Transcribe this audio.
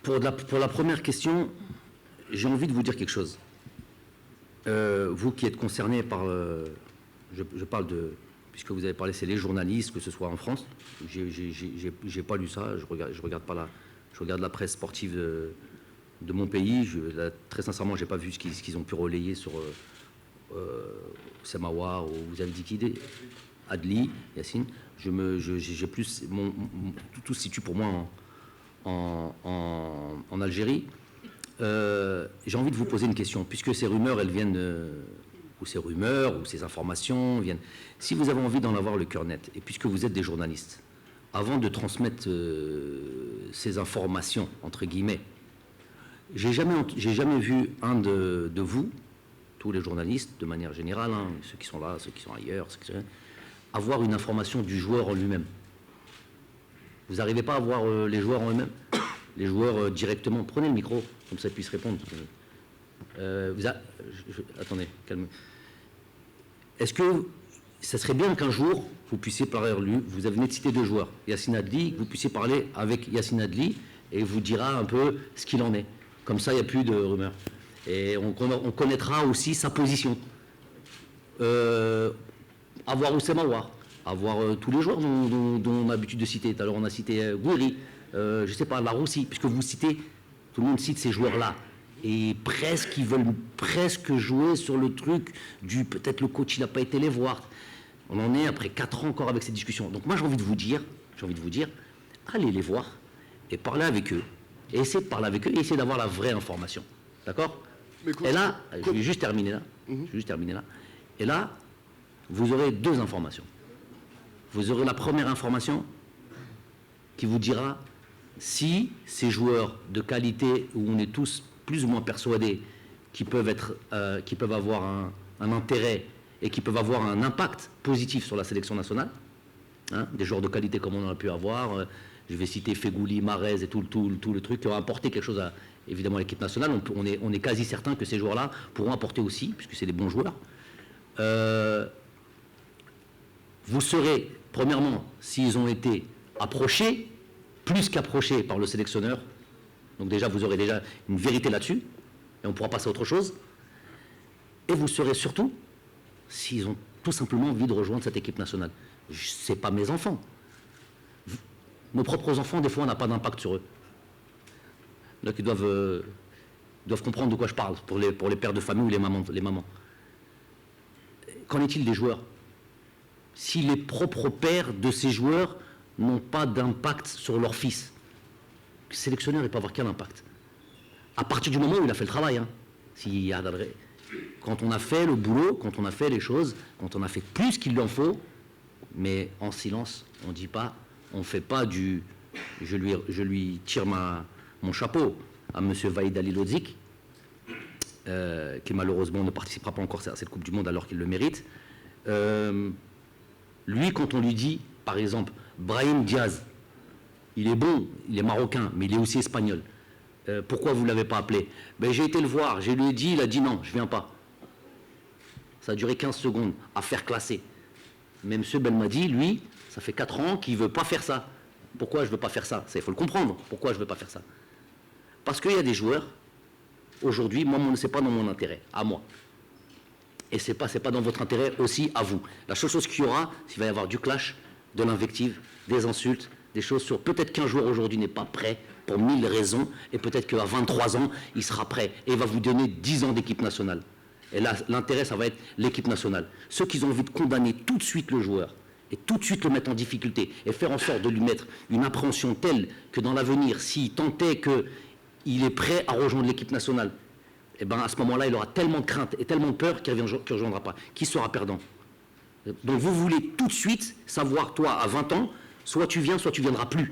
Pour la première question, j'ai envie de vous dire quelque chose. Vous qui êtes concernés par... je parle de... Puisque vous avez parlé, c'est les journalistes, que ce soit en France. J'ai pas lu ça, je regarde la presse sportive de mon pays. Très sincèrement, j'ai pas vu ce qu'ils ont pu relayer sur Semawa, ou vous avez dit qui, Adli, Yacine. J'ai plus... tout se situe pour moi en Algérie. J'ai envie de vous poser une question, puisque ces rumeurs, elles viennent... ou ces rumeurs, ou ces informations viennent... Si vous avez envie d'en avoir le cœur net, et puisque vous êtes des journalistes, avant de transmettre ces informations, entre guillemets, j'ai jamais vu un de vous, tous les journalistes, de manière générale, hein, ceux qui sont là, ceux qui sont ailleurs, avoir une information du joueur en lui-même. Vous n'arrivez pas à voir les joueurs en eux-mêmes? Les joueurs directement. Prenez le micro, comme ça ils puissent répondre. Attendez, calme. Est-ce que ça serait bien qu'un jour, vous puissiez parler lui, vous venez de citer deux joueurs, Yacine Adli, que vous puissiez parler avec Yacine Adli, et il vous dira un peu ce qu'il en est. Comme ça, il n'y a plus de rumeurs. Et on connaîtra aussi sa position. Avoir Oussama War, avoir tous les joueurs dont on a l'habitude de citer. Tout à l'heure, on a cité Gouiri, je ne sais pas, Laroussi, puisque vous citez, tout le monde cite ces joueurs-là. Et presque, ils veulent presque jouer sur le truc du peut-être le coach, il n'a pas été les voir. On en est après 4 ans encore avec cette discussion. Donc moi, j'ai envie de vous dire, allez les voir et parlez avec eux. Et essayez de parler avec eux et essayez d'avoir la vraie information. D'accord? Et là, je vais juste terminer là. Et là, vous aurez deux informations. Vous aurez la première information qui vous dira si ces joueurs de qualité, où on est tous plus ou moins persuadés qui peuvent avoir un intérêt et qui peuvent avoir un impact positif sur la sélection nationale, hein, des joueurs de qualité comme on en a pu avoir, je vais citer Fegouli, Marez et tout le truc qui ont apporté quelque chose évidemment à l'équipe nationale. On est quasi certain que ces joueurs-là pourront apporter aussi, puisque c'est des bons joueurs. Vous saurez, premièrement, s'ils ont été approchés, plus qu'approchés par le sélectionneur. Donc déjà, vous aurez déjà une vérité là-dessus, et on pourra passer à autre chose. Et vous saurez surtout s'ils ont tout simplement envie de rejoindre cette équipe nationale. Ce n'est pas mes enfants. Nos propres enfants, des fois, on n'a pas d'impact sur eux. Donc ils doivent comprendre de quoi je parle, pour les pères de famille ou les mamans. Qu'en est-il des joueurs? Si les propres pères de ces joueurs n'ont pas d'impact sur leur fils, le sélectionneur ne peut avoir quel impact? À partir du moment où il a fait le travail, hein. Quand on a fait le boulot, quand on a fait les choses, quand on a fait plus qu'il en faut, mais en silence, on ne dit pas, on ne fait pas du... Je lui tire mon chapeau à M. Vaïd Ali Lodzik, qui malheureusement ne participera pas encore à cette Coupe du Monde alors qu'il le mérite. Lui, quand on lui dit, par exemple, Brahim Diaz, il est bon, il est marocain, mais il est aussi espagnol. Pourquoi vous ne l'avez pas appelé? Ben, j'ai été le voir, je lui ai dit, il a dit non, je ne viens pas. Ça a duré 15 secondes à faire classer. Mais M. Belmadi, lui, ça fait 4 ans qu'il ne veut pas faire ça. Pourquoi je ne veux pas faire ça? Il faut le comprendre. Pourquoi je ne veux pas faire ça? Parce qu'il y a des joueurs, aujourd'hui, moi, ce n'est pas dans mon intérêt, à moi. Et ce n'est pas dans votre intérêt aussi, à vous. La seule chose qu'il y aura, c'est qu'il va y avoir du clash, de l'invective, des insultes, des choses sur... Peut-être qu'un joueur aujourd'hui n'est pas prêt pour 1000 raisons, et peut-être qu'à 23 ans, il sera prêt. Et il va vous donner 10 ans d'équipe nationale. Et là, l'intérêt, ça va être l'équipe nationale. Ceux qui ont envie de condamner tout de suite le joueur, et tout de suite le mettre en difficulté, et faire en sorte de lui mettre une appréhension telle que dans l'avenir, s'il tentait qu'il est prêt à rejoindre l'équipe nationale, et ben à ce moment-là, il aura tellement de crainte et tellement de peur qu'il ne rejoindra pas. Qui sera perdant? Donc vous voulez tout de suite savoir, toi, à 20 ans, soit tu viens, soit tu ne viendras plus.